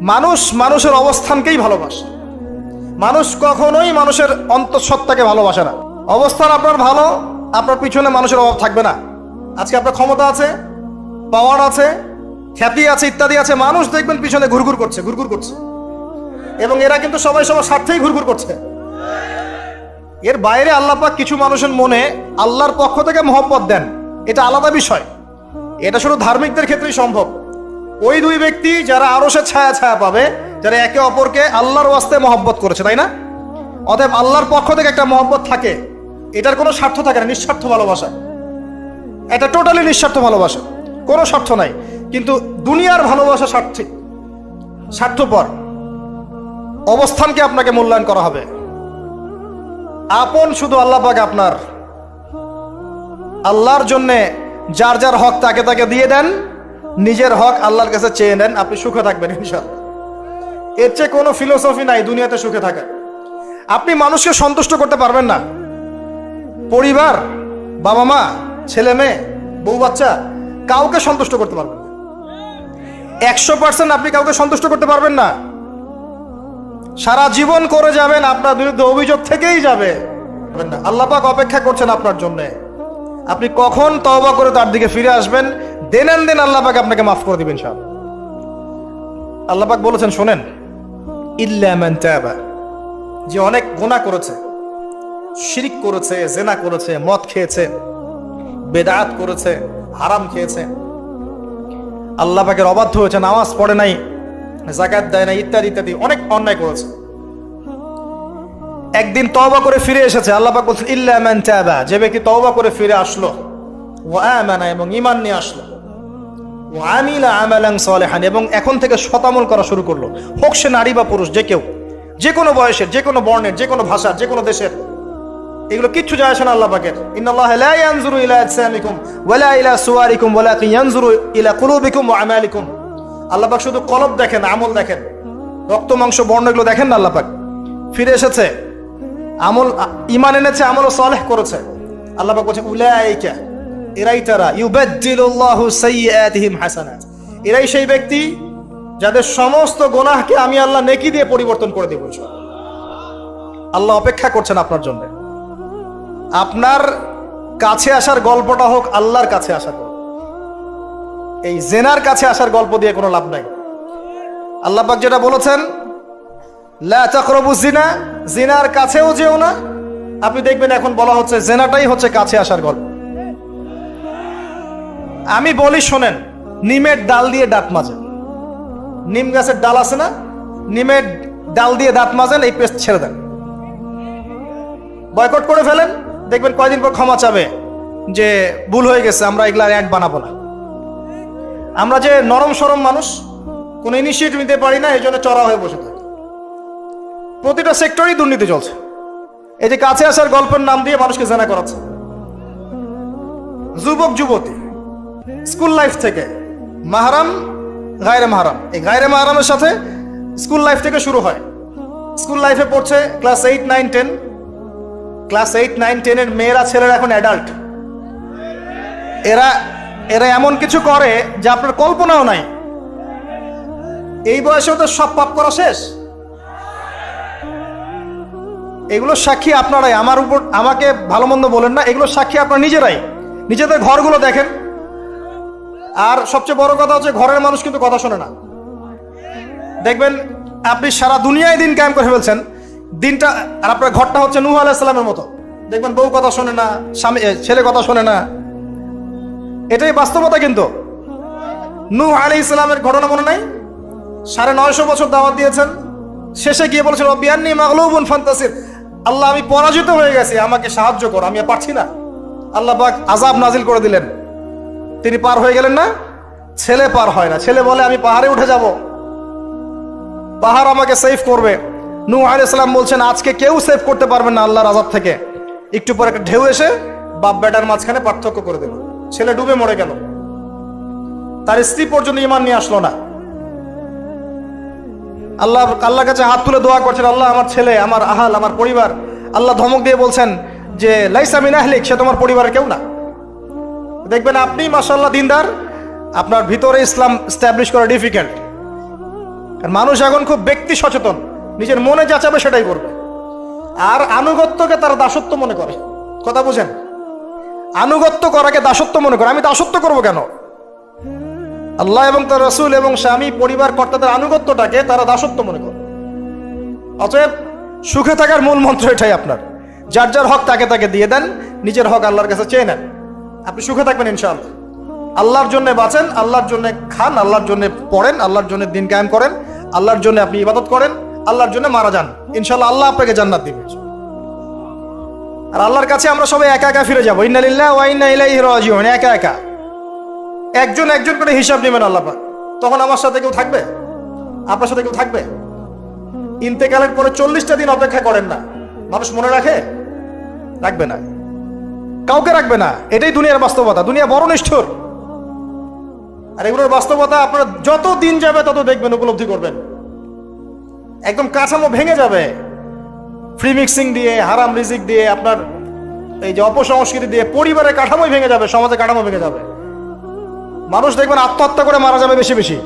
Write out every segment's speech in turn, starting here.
মানুষ মানুষের অবস্থানকেই ভালোবাসে। মানুষ কখনোই মানুষের অন্তঃসত্ত্বাকে ভালোবাসে না। অবস্থান আপনার ভালো, আপনার পিছনে মানুষের অভাব থাকবে না। আজকে আপনার ক্ষমতা আছে, পাওয়ার আছে, খ্যাতি আছে, ইত্যাদি আছে, মানুষ দেখবেন পিছনে ঘুরঘুর করছে, এবং এরা কিন্তু সবাই সবার স্বার্থেই ঘুরঘুর করছে। এর বাইরে আল্লাহ পাক কিছু মানুষের মনে আল্লাহর পক্ষ থেকে মহব্বত দেন, এটা আলাদা বিষয়। এটা শুধু ধার্মিকদের ক্ষেত্রেই সম্ভব। ওই দুই ব্যক্তি যারা আরশের ছায়া ছায়া পাবে, যারা একে অপরকে আল্লাহর ওয়াস্তে মহব্বত করেছে, তাই না? অতএব আল্লাহর পক্ষ থেকে একটা মহব্বত থাকে, এটার কোনো স্বার্থ থাকে না, নিঃস্বার্থ ভালোবাসা। এটা টোটালি নিঃস্বার্থ ভালোবাসা, কোনো স্বার্থ নাই। কিন্তু দুনিয়ার ভালোবাসা স্বার্থপর। অবস্থানকে আপনাকে মূল্যায়ন করা হবে। আপন শুধু আল্লাহ পাক আপনার। আল্লাহর জন্যে যার যার হক তাকে তাকে দিয়ে দেন, নিজের হক আল্লাহর কাছে চেয়ে নেন, আপনি সুখে থাকবেন ইনশাআল্লাহ। এর চেয়ে কোনো ফিলোসফি নাই দুনিয়াতে সুখে থাকা। আপনি মানুষকে সন্তুষ্ট করতে পারবেন না। পরিবার, বাবা মা, ছেলে মেয়ে, বউ বাচ্চা, কাউকে সন্তুষ্ট করতে পারবেন না। 100% আপনি কাউকে সন্তুষ্ট করতে পারবেন না। সারা জীবন করে যাবেন, আপনার বিরুদ্ধে অভিযোগ থেকেই যাবে। আল্লাহ পাক অপেক্ষা করছেন আপনার জন্য। আপনি কখন তওবা করে তার দিকে ফিরে আসবেন, দেন আল্লাহ পাক আপনাকে মাফ করে দিবেন ইনশাআল্লাহ। আল্লাহ পাক বলেছেন, শোনেন, ইল্লা মান তাবা, যে অনেক গুনাহ করেছে, শিরক করেছে, জিনা করেছে, মদ খেয়েছে, বেদাত করেছে, হারাম খেয়েছে, আল্লাহ পাকের অবাধ্য হয়েছে, নামাজ পড়ে নাই, যাকাত দেয় না, ইত্যাদি ইত্যাদি অনেক অন্যায় করেছে, একদিন তওবা করে ফিরে এসেছে। আল্লাহ পাক বলছেন, ইল্লা মান তাবা, যে ব্যক্তি তওবা করে ফিরে আসলো, ওয়া আমানা, এবং ঈমান নিয়ে আসলো, ওয়া আমিলা আমালান সালিহান, এবং এখন থেকে সতামল করা শুরু করলো, হোক সে নারী বা পুরুষ, যে কেউ, যে কোনো বয়সের, যে কোনো বর্ণের, যে কোনো ভাষার, যে কোনো দেশের, এগুলো কিচ্ছু যায় আসে না আল্লাহ পাকের। ইন্নাল্লাহা লা ইয়ানজুরু ইলা আজসামিকুম ওয়ালা ইলা সুওয়ারিকুম ওয়ালাকিন ইয়ানজুরু ইলা কুলুবিকুম ওয়া আমালিকুম। আল্লাহ পাক শুধু কলব দেখেন, আমল দেখেন, রক্ত মাংস বর্ণ এগুলো দেখেন না। আল্লাহ পাক ফিরে এসেছে, আমল, ঈমান এনেছে, আমল সালেহ করেছে। আল্লাহ পাক বলেন, উলাইকা, এরাই তারা, ইউবাদদিলুল্লাহু সাইয়্যাতিহিম হাসানাত, এরাই সেই ব্যক্তি যাদের সমস্ত গুনাহকে আমি আল্লাহ নেকি দিয়ে পরিবর্তন করে দেব। আল্লাহ অপেক্ষা করছেন আপনার জন্য। আপনার কাছে আসার গল্পটা হোক আল্লাহর কাছে আসার গল্প। এই জেনার কাছে আসার গল্প দিয়ে কোনো লাভ নাই। আল্লাহ পাক যেটা বলেছেন, লা তাকরাবু জিনা, জিনার কাছেও যেও না। আপনি দেখবেন এখন বলা হচ্ছে জেনাটাই হচ্ছে কাছে আসার গল্প। আমি বলি শোনেন, নিমের ডাল দিয়ে দাঁত মাজেন। নিম গাছের ডাল আছে না, নিমের ডাল দিয়ে দাঁত মাজেন, এই পেস্ট ছেড়ে দেন, বয়কট করে ফেলেন, দেখবেন কয়দিন পর ক্ষমা চাবে যে ভুল হয়ে গেছে, আমরা এগুলা অ্যাড বানাবো না। আমরা যে নরম সরম মানুষ, কোনো ইনিশিয়েটিভ নিতে পারি না, এই জন্য চড়া হয়ে বসে থাকি। প্রতিটা সেক্টরেই দুর্নীতি চলছে। এই যে কাছে আসার গল্পের নাম দিয়ে মানুষকে জানা করাচ্ছে। যুবক যুবতী স্কুল লাইফ থেকে মাহরাম, গায়রে মাহরাম, এই গায়রে মাহরামের সাথে স্কুল লাইফ থেকে শুরু হয়। স্কুল লাইফে পড়ছে ক্লাস 8, 9, 10। ক্লাস 8, 9, 10 এর মেয়েরা, ছেলেরা এখন অ্যাডাল্ট। এরা এমন কিছু করে যা আপনার কল্পনাও নাই। এই বয়সেও তো সব পাপ করা শেষ। এগুলো সাক্ষী আপনারাই, আমার উপর আমাকে ভালো মন্দ বলেন না, এগুলো সাক্ষী আপনারা নিজেরাই। নিজেদের ঘরগুলো দেখেন। আর সবচেয়ে বড় কথা হচ্ছে, ঘরের মানুষ কিন্তু কথা শোনে না। দেখবেন আপনি সারা দুনিয়ায় দিন কায়েম করে ফেলছেন, দিনটা, আর আপনার ঘরটা হচ্ছে নূহ আলাইহিস সালামের মতো। দেখবেন বউ কথা শোনে না, স্বামী, ছেলে কথা শোনে না। এটাই বাস্তবতা। কিন্তু নূহ আলাইহিস সালামের ঘটনা মনে নাই? 950 বছর দাওয়াত দিয়েছেন, শেষে গিয়ে বলেছেন, রব্বি আন্নী মাগলুবুন ফান্তাসির, আল্লাহ আমি পরাজিত হয়ে গেছি, আমাকে সাহায্য করো, আমি আর পারছি না। আল্লাহ পাক আযাব নাজিল করে দিলেন, তিনি পার হয়ে গেলেন না। ছেলে পার হয় না, ছেলে বলে আমি পাহাড়ে উঠে যাব, পাহাড় আমাকে সেভ করবে। নূহ আলাইহিস সালাম বলছেন, আজকে কেউ সেভ করতে পারবেন না আল্লাহর আযাব থেকে। একটু পরে একটা ঢেউ এসে বাপ বেটার মাঝখানে পার্থক্য করে দিল, ছেলে ডুবে মরে গেল। তার স্ত্রী পর্যন্ত ঈমান নিয়ে আসলো না। আল্লাহর কাছে হাত তুলে দোয়া করছেন, আল্লাহ আমার ছেলে, আমার আহাল, আমার পরিবার। আল্লাহ ধমক দিয়ে বলছেন যে লাইসা মিন আহলিক, সে তোমার পরিবারের কেউ না। দেখবেন আপনি মাশাআল্লাহ দিনদার, আপনার ভিতরে ইসলাম এস্টাবলিশ করা ডিফিকাল্ট। কারণ মানুষ এখন খুব ব্যক্তি সচেতন, নিজের মনে যা চাবে সেটাই করবে। আর আনুগত্যকে তারা দাসত্ব মনে করে। কথা বুঝেন? আনুগত্য করাকে দাসত্ব মনে করে। আমি দাসত্ব করব কেন? আল্লাহ এবং তার রাসূল এবং স্বামী পরিবার কর্তাদের আনুগত্যটাকে তারা দাসত্ব মনে করে। অতএব সুখে থাকার মূল মন্ত্র এটাই আপনার, যার যার হক তাকে তাকে দিয়ে দেন, নিজের হক আল্লাহর কাছে চেয়ে নেন, আপনি সুখে থাকবেন ইনশাআল্লাহ। আল্লাহর জন্য বাঁচেন, আল্লাহর জন্য খান, আল্লাহর জন্য পড়েন, আল্লাহর জন্য দিন কায়েম করেন, আল্লাহর জন্য আপনি ইবাদত করেন, আল্লাহর জন্য মারা যান, ইনশাআল্লাহ আল্লাহ আপনাকে জান্নাত দিবেন। আর আল্লাহর কাছে আমরা সবাই একা একা ফিরে যাবো। ইন্না লিল্লাহি ওয়া ইন্না ইলাইহি রাজিউন। একা একা একজন একজন করে হিসাব নেবেন আল্লাহ পাক। তখন আমার সাথে কেউ থাকবে? আপনার সাথে কেউ থাকবে? ইন্তেকালের পরে 40টা দিন অপেক্ষা করেন না, মানুষ মনে রাখে? রাখবে না, কাউকে রাখবে না। এটাই দুনিয়ার বাস্তবতা। দুনিয়া বড় নিষ্ঠুর। আর এগুলোর বাস্তবতা আপনারা যত দিন যাবে তত দেখবেন, উপলব্ধি করবেন। একদম কাঠামো ভেঙে যাবে, ফ্রি মিক্সিং দিয়ে, হারাম রিজিক দিয়ে, আপনার এই যে অপসংস্কৃতি দিয়ে পরিবারের কাঠামোই ভেঙে যাবে, সমাজের কাঠামো ভেঙে যাবে। মানুষ দেখবেন আত্মহত্যা করে মারা যাবে বেশি বেশি।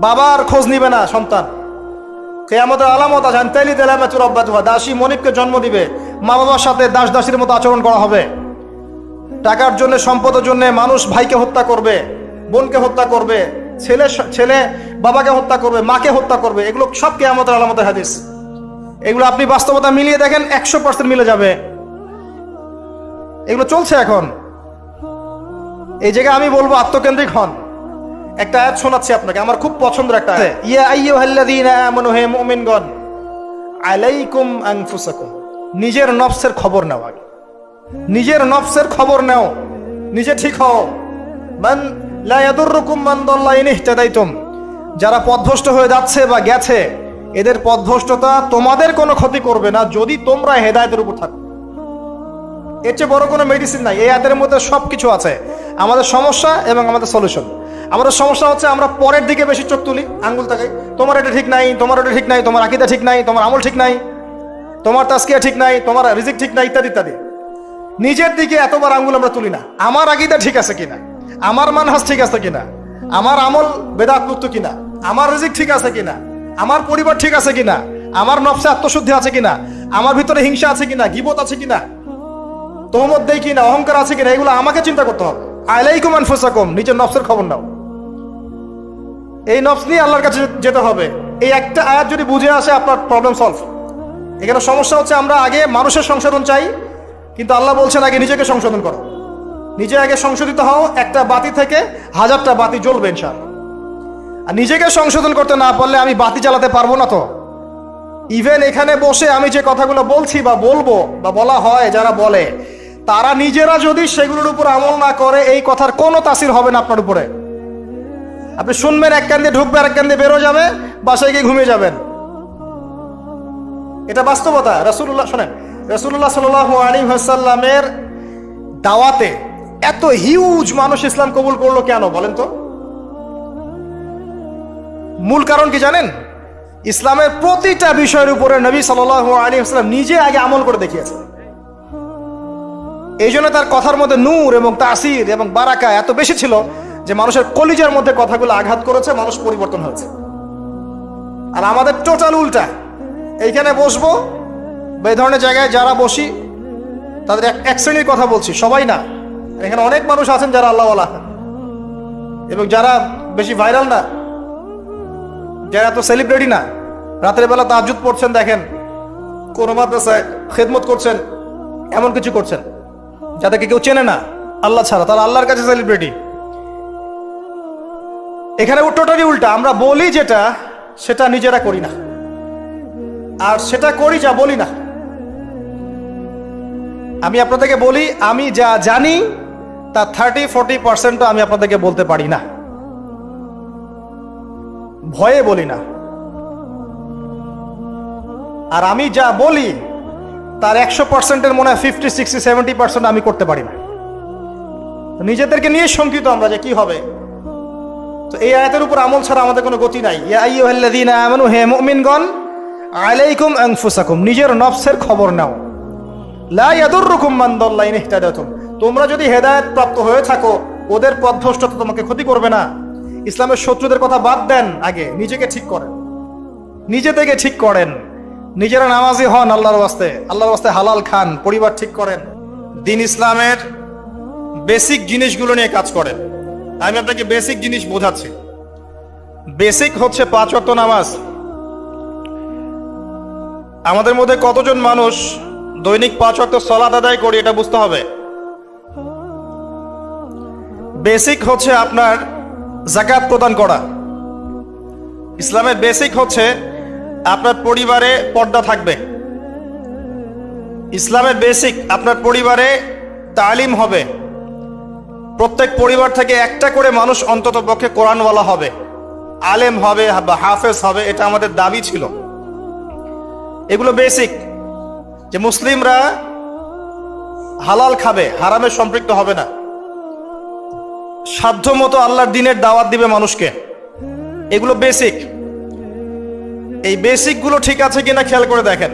বাবার খোঁজ নিবে না সন্তান। কিয়ামতের আলামত আছে, আনতালি দালামাতুর রাব্বাতুহা। দাসী মনিবকে জন্ম দিবে, মা বাবার সাথে দাস দাসীর মতো আচরণ করা হবে। টাকার জন্য, সম্পদের জন্য মানুষ ভাইকে হত্যা করবে, বোনকে হত্যা করবে, ছেলে বাবাকে হত্যা করবে, মাকে হত্যা করবে। এগুলো সব কিয়ামতের আলামতের হাদিস। এগুলো আপনি বাস্তবতা মিলিয়ে দেখেন, 100% মিলে যাবে। এগুলো চলছে এখন। এই জায়গায় আমি বলবো আত্মকেন্দ্রিক হন। একটা আয়াত শোনাচ্ছি আপনাকে, আমার খুব পছন্দের একটা আয়াত। ইয়া আইয়ুহাল্লাযীনা আমানু, হে মুমিনগণ, আলাইকুম আনফুসাকুম। নিজের নফসের খবর নাও আগে। নিজের নফসের খবর নাও, নিজে ঠিক হও। মান লা ইয়াদুররুকুম মান দাল্লা ইন ইহতাদাইতুম। যারা পথভ্রষ্ট হয়ে যাচ্ছে বা গেছে, এদের পথভ্রষ্টতা তোমাদের কোনো ক্ষতি করবে না যদি তোমরা হেদায়েতের উপর থাকো। এর চেয়ে বড় কোনো মেডিসিন নাই। এই আয়াতের মধ্যে সবকিছু আছে, আমাদের সমস্যা এবং আমাদের সলিউশন। আমাদের সমস্যা হচ্ছে আমরা পরের দিকে বেশি চোখ তুলি, আঙ্গুল তাকাই, তোমার এটা ঠিক নাই, তোমার ওটা ঠিক নাই, তোমার আকীদা ঠিক নাই, তোমার আমল ঠিক নাই, তোমার তাজকিয়া ঠিক নাই, তোমার রিজিক ঠিক নাই, ইত্যাদি ইত্যাদি। নিজের দিকে এতবার আঙ্গুল আমরা তুলি না। আমার আকীদা ঠিক আছে কিনা, আমার মানহাজ ঠিক আছে কিনা, আমার আমল বেদাত মুক্ত কিনা, আমার রিজিক ঠিক আছে কিনা, আমার পরিবার ঠিক আছে কিনা, আমার নফসে আত্মশুদ্ধি আছে কিনা, আমার ভিতরে হিংসা আছে কিনা, গীবত আছে কিনা, তোহমত দেই কিনা, অহংকার আছে কিনা, এগুলো আমাকে চিন্তা করতে হবে। আলাইকুম আনফুসাকুম, নিজের নফসের খবর নাও। এই নফস নিয়ে আল্লাহর কাছে যেতে হবে। এই একটা আয়াত যদি বুঝে আসে, আপনার প্রবলেম সলভ। এখানে সমস্যা হচ্ছে আমরা আগে মানুষের সংশোধন চাই, কিন্তু আল্লাহ বলছেন আগে নিজেকে সংশোধন করো। নিজে আগে সংশোধিত হও, একটা বাতি থেকে 1000টা বাতি জ্বলবে ইনশাআল্লাহ। আর নিজেকে সংশোধন করতে না পারলে আমি বাতি জ্বালাতে পারবো না। তো ইভেন এখানে বসে আমি যে কথাগুলো বলছি বা বলবো বা বলা হয়, যারা বলে, তারা নিজেরা যদি সেগুলোর উপর আমল না করে, এই কথার কোনো তাসির হবে না আপনার উপরে। আপনি শুনবেন, এক কান দিয়ে ঢুকবে, আর এক কান দিয়ে বেরো যাবে, বাসায় গিয়ে ঘুমিয়ে যাবেন। এটা বাস্তবতা। রাসূলুল্লাহ, শোনেন, রাসূলুল্লাহ সাল্লাল্লাহু আলাইহি ওয়াসাল্লামের দাওয়াতে এত হিউজ মানুষ ইসলাম কবুল করলো কেন বলেন তো? মূল কারণ কি জানেন? ইসলামের প্রতিটা বিষয়ের উপরে নবী সাল্লাল্লাহু আলাইহি ওয়াসাল্লাম নিজে আগে আমল করে দেখিয়েছেন। এই জন্য তার কথার মধ্যে নূর এবং তাসির এবং বারাকা এত বেশি ছিল যে মানুষের কলিজার মধ্যে কথাগুলো আঘাত করেছে, মানুষ পরিবর্তন হয়েছে। আর আমাদের টোটাল উল্টা। এইখানে বসবো বা এই ধরনের জায়গায় যারা বসি, তাদের এক শ্রেণীর কথা বলছি, সবাই না। এখানে অনেক মানুষ আছেন যারা আল্লাহওয়ালা এবং যারা বেশি ভাইরাল না, যারা এত সেলিব্রিটি না। রাতের বেলা তাহাজ্জুদ পড়ছেন, দেখেন কোন মাদ্রাসায় খেদমত করছেন, এমন কিছু করছেন যাদেরকে কেউ চেনে না আল্লাহ ছাড়া, তারা আল্লাহর কাছে সেলিব্রিটি। এখানে টোটালি উল্টা। আমরা বলি যেটা, সেটা নিজেরা করি না, আর সেটা করি যা বলি না। আমি আপনাদেরকে বলি, আমি যা জানি তার 30-40% আমি আপনাদেরকে বলতে পারি না, ভয়ে বলি না। আর আমি যা বলি তার 100%-এর মনে হয় 50-60-70% আমি করতে পারি না। নিজেদেরকে নিয়ে শঙ্কিত আমরা যে কি হবে। তো এই আয়াতের উপর আমল ছাড়া আমাদের কোনো গতি নাই। ইয়া আইয়ুহাল্লাযীনা আমানু, হে মুমিনগণ, আলাইকুম আনফুসাকুম, নিজের নফসের খবর নাও। লা ইয়াদুররুকুম মান দাল্লা ইন ইহতাদাতুম, তোমরা যদি হেদায়েত প্রাপ্ত হয়ে থাকো, ওদের পথভ্রষ্টতা তোমাকে ক্ষতি করবে না। ইসলামের শত্রুদের কথা বাদ দেন, আগে নিজেকে ঠিক করেন, নিজে থেকে ঠিক করেন, নিজেরা নামাজি হন, আল্লাহর ওয়াস্তে হালাল খান, পরিবার ঠিক করেন, দিন ইসলামের বেসিক জিনিসগুলো নিয়ে কাজ করেন। আমি আপনাকে বেসিক জিনিস বোঝাচ্ছি। বেসিক হচ্ছে 5 ওয়াক্ত নামাজ। আমাদের মধ্যে কতজন মানুষ দৈনিক 5 ওয়াক্ত সালাত আদায় করি এটা বুঝতে হবে। বেসিক হচ্ছে আপনার যাকাত প্রদান করা। ইসলামের বেসিক হচ্ছে আপনার পরিবারে পর্দা থাকবে। ইসলামের বেসিক আপনার পরিবারে তালিম হবে। প্রত্যেক পরিবার থেকে একটা করে মানুষ অন্তত পক্ষে কোরআনওয়ালা হবে, আলেম হবে বা হাফেজ হবে, এটা আমাদের দাবি ছিল। এগুলো বেসিক, যে মুসলিমরা হালাল খাবে, হারামে সম্পৃক্ত হবে না, সাধ্যমতো আল্লাহর দ্বীনের দাওয়াত দিবে মানুষকে। এগুলো বেসিক। এই বেসিকগুলো ঠিক আছে কিনা খেয়াল করে দেখেন।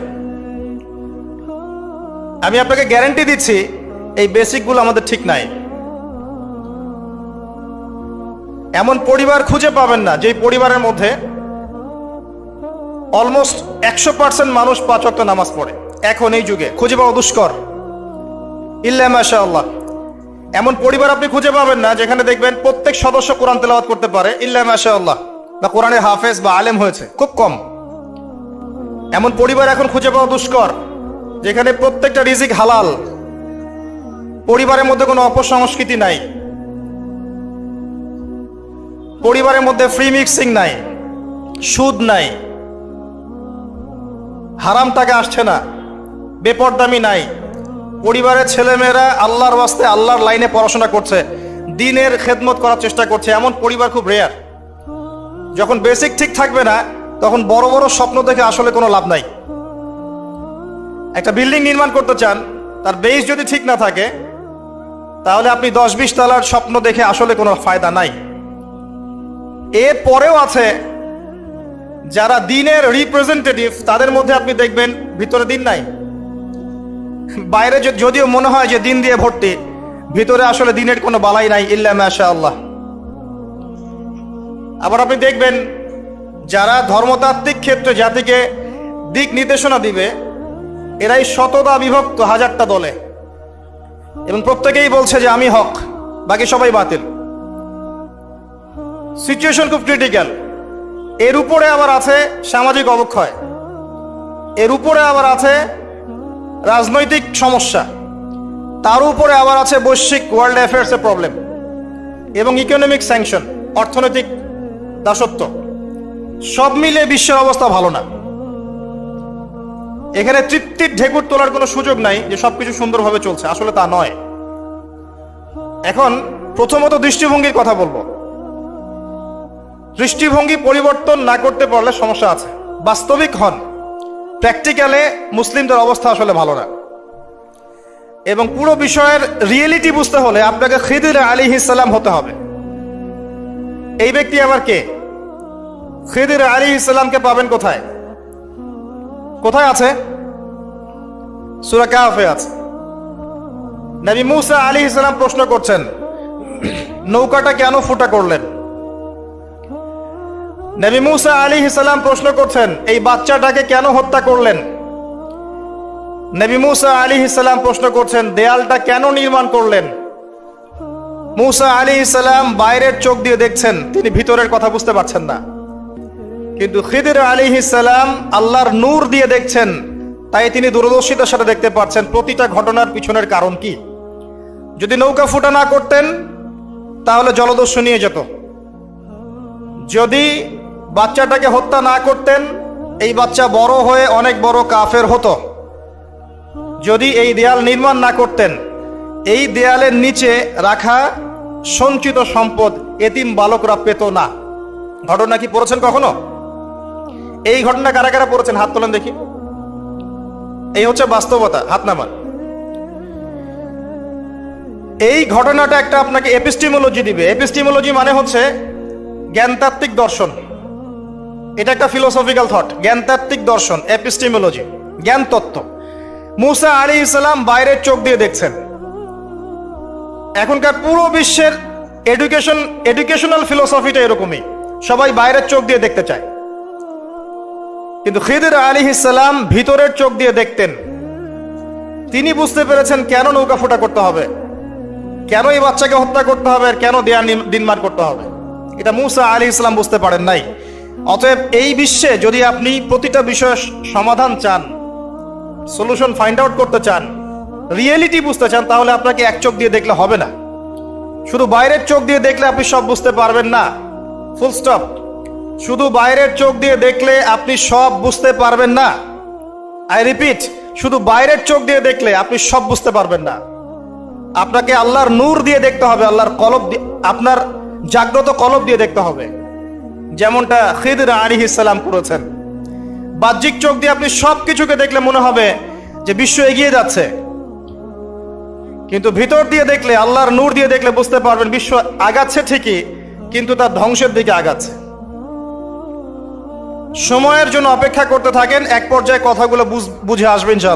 আমি আপনাকে গ্যারান্টি দিচ্ছি এই বেসিকগুলো আমাদের ঠিক নাই। এমন পরিবার খুঁজে পাবেন না যে পরিবারের মধ্যে অলমোস্ট 100% মানুষ 5 ওয়াক্ত নামাজ পড়ে। এখন এই যুগে খুঁজে পাওয়া দুষ্কর, ইল্লা মাশাআল্লাহ। এমন পরিবার আপনি খুঁজে পাবেন না যেখানে দেখবেন প্রত্যেক সদস্য কোরআন তেলাওয়াত করতে পারে, ইল্লা মাশাআল্লাহ, বা কোরআনের হাফেজ বা আলেম হয়েছে, খুব কম। এমন পরিবার এখন খুঁজে পাওয়া দুষ্কর যেখানে প্রত্যেকটা রিজিক হালাল, পরিবারের মধ্যে কোনো অপসংস্কৃতি নাই, পরিবারের মধ্যে ফ্রি মিক্সিং নাই, সুদ নাই, হারাম টাকা আসছে না, বেপরদামি নাই। পরিবারের ছেলেমেয়েরা আল্লাহর ওয়াস্তে আল্লাহর লাইনে পড়াশোনা করছে, দ্বীনের খেদমত করার চেষ্টা করছে। এমন পরিবার খুব রেয়ার। যখন বেসিক ঠিক থাকবে না তখন বড় বড় স্বপ্ন দেখে আসলে কোনো লাভ নাই। একটা বিল্ডিং নির্মাণ করতে চান, তার বেস যদি ঠিক না থাকে তাহলে আপনি 10-20 তলার স্বপ্ন দেখে আসলে কোনো ফায়দা নাই। এর পরেও আছে যারা দ্বীনের রিপ্রেজেন্টেটিভ, তাদের মধ্যে আপনি দেখবেন ভিতরে দ্বীন নাই। বাইরে যদিও মনে হয় যে দ্বীন দিয়ে ভর্তি, ভিতরে আসলে দ্বীনের কোনো বালাই নাই, ইল্লা মাশাআল্লাহ। আবার আপনি দেখবেন যারা ধর্মতাত্ত্বিক ক্ষেত্রে জাতিকে দিক নির্দেশনা দিবে, এরাই শতদা বিভক্ত 1000টা দলে, এবং প্রত্যেকেই বলছে যে আমি হক, বাকি সবাই বাতিল। সিচুয়েশন খুব ক্রিটিক্যাল। এর উপরে আবার আছে সামাজিক অবক্ষয়, এর উপরে আবার আছে রাজনৈতিক সমস্যা, তার উপরে আবার আছে বৈশ্বিক ওয়ার্ল্ড অ্যাফেয়ার্সের প্রবলেম এবং ইকোনমিক স্যাংশন, অর্থনৈতিক দাসত্ব। সব মিলে বিশ্বের অবস্থা ভালো না। এখানে তৃপ্তির ঢেকুর তোলার কোনো সুযোগ নাই যে সবকিছু সুন্দরভাবে চলছে, আসলে তা নয়। এখন প্রথমত দৃষ্টিভঙ্গির কথা বলবো। দৃষ্টিভঙ্গি পরিবর্তন না করতে পারলে সমস্যা আছে। বাস্তবিক হন, প্র্যাকটিক্যালে মুসলিমদের অবস্থা আসলে ভালো না। এবং পুরো বিষয়ের রিয়েলিটি বুঝতে হলে আপনাকে খিদির আলাইহিস সালাম হতে হবে। এই ব্যক্তি আবার কে? খিদির আলাইহিস সালামকে পাবেন কোথায়? কোথায় আছে? সূরা কাহফে আছে। নবী মুসা আলাইহিস সালাম প্রশ্ন করছেন, নৌকাটা কেন ফুটা করলেন? নবী মুসা আলাইহিস সালাম প্রশ্ন করছেন, এই বাচ্চাটাকে কেন হত্যা করলেন? নবী মুসা আলাইহিস সালাম প্রশ্ন করছেন, দেয়ালটা কেন নির্মাণ করলেন? মুসা আলাইহিস সালাম বাইরের চোখ দিয়ে দেখছেন, তিনি ভিতরের কথা বুঝতে পারছেন না। কিন্তু খিদির আলাইহিস সালাম আল্লাহর নূর দিয়ে দেখছেন, তাই তিনি দূরদর্শিতার সাথে দেখতে পাচ্ছেন প্রতিটা ঘটনার পিছনের কারণ কি। যদি নৌকা ফুটা না করতেন তাহলে জলদস্যু নিয়ে যেত। যদি বাচ্চাটাকে হত্যা না করতেন, এই বাচ্চা বড় হয়ে অনেক বড় কাফের হতো। যদি এই দেয়াল নির্মাণ না করতেন, এই দেয়ালের নিচে রাখা সঞ্চিত সম্পদ এতিম বালকরা পেত না। ঘটনা কি পড়েছেন কখনো? এই ঘটনা কারা কারা পড়েছেন? হাত তোলেন দেখি। এই হচ্ছে বাস্তবতা, হাত নামান। এই ঘটনাটা একটা আপনাকে এপিস্টিমোলজি দিবে। এপিস্টিমোলজি মানে হচ্ছে জ্ঞানতাত্ত্বিক দর্শন। এটা একটা ফিলোসফিক্যাল থট, জ্ঞানতাত্ত্বিক দর্শন, এপিস্টিমোলজি, জ্ঞান তত্ত্ব। মুসা আলাইহিস সালাম বাইরের চোখ দিয়ে দেখছেন। এখনকার পুরো বিশ্বের এডুকেশনাল ফিলোসফিটা এরকমই, সবাই বাইরের চোখ দিয়ে দেখতে চায়, কিন্তু খিদির আলাইহিস সালাম ভিতরের চোখ দিয়ে দেখতেন। তিনি বুঝতে পেরেছেন কেন নৌকা ফুটা করতে হবে, কেন এই বাচ্চাকে হত্যা করতে হবে, আর কেন দেয়া দিনমার করতে হবে। এটা মুসা আলাইহিস সালাম বুঝতে পারেন নাই। অতএব এই বিশ্বে যদি আপনি প্রতিটা বিষয়ের সমাধান চান, সলিউশন ফাইন্ড আউট করতে চান, রিয়েলিটি বুঝতে চান, তাহলে আপনাকে এক চোখ দিয়ে দেখলে হবে না। শুধু বাইরের চোখ দিয়ে দেখলে আপনি সব বুঝতে পারবেন না, ফুল স্টপ। শুধু বাইরের চোখ দিয়ে দেখলে আপনি সব বুঝতে পারবেন না। আই রিপিট, শুধু বাইরের চোখ দিয়ে দেখলে আপনি সব বুঝতে পারবেন না। আপনাকে আল্লাহর নূর দিয়ে দেখতে হবে, আল্লাহর কলব দিয়ে, আপনার জাগ্রত কলব দিয়ে দেখতে হবে, যেমনটা খিদির আলাইহিস সালাম করেছেন। বাহ্যিক চোখ দিয়ে আপনি সব কিছুকে দেখলে মনে হবে যে বিশ্ব এগিয়ে যাচ্ছে, কিন্তু ভিতর দিয়ে দেখলে, আল্লাহর নূর দিয়ে দেখলে বুঝতে পারবেন বিশ্ব আগাচ্ছে ঠিকই, কিন্তু তার ধ্বংসের দিকে আগাচ্ছে। সময়ের জন্য অপেক্ষা করতে থাকেন, এক পর্যায়ে কথাগুলো বুঝে আসবে ইনশাআল্লাহ।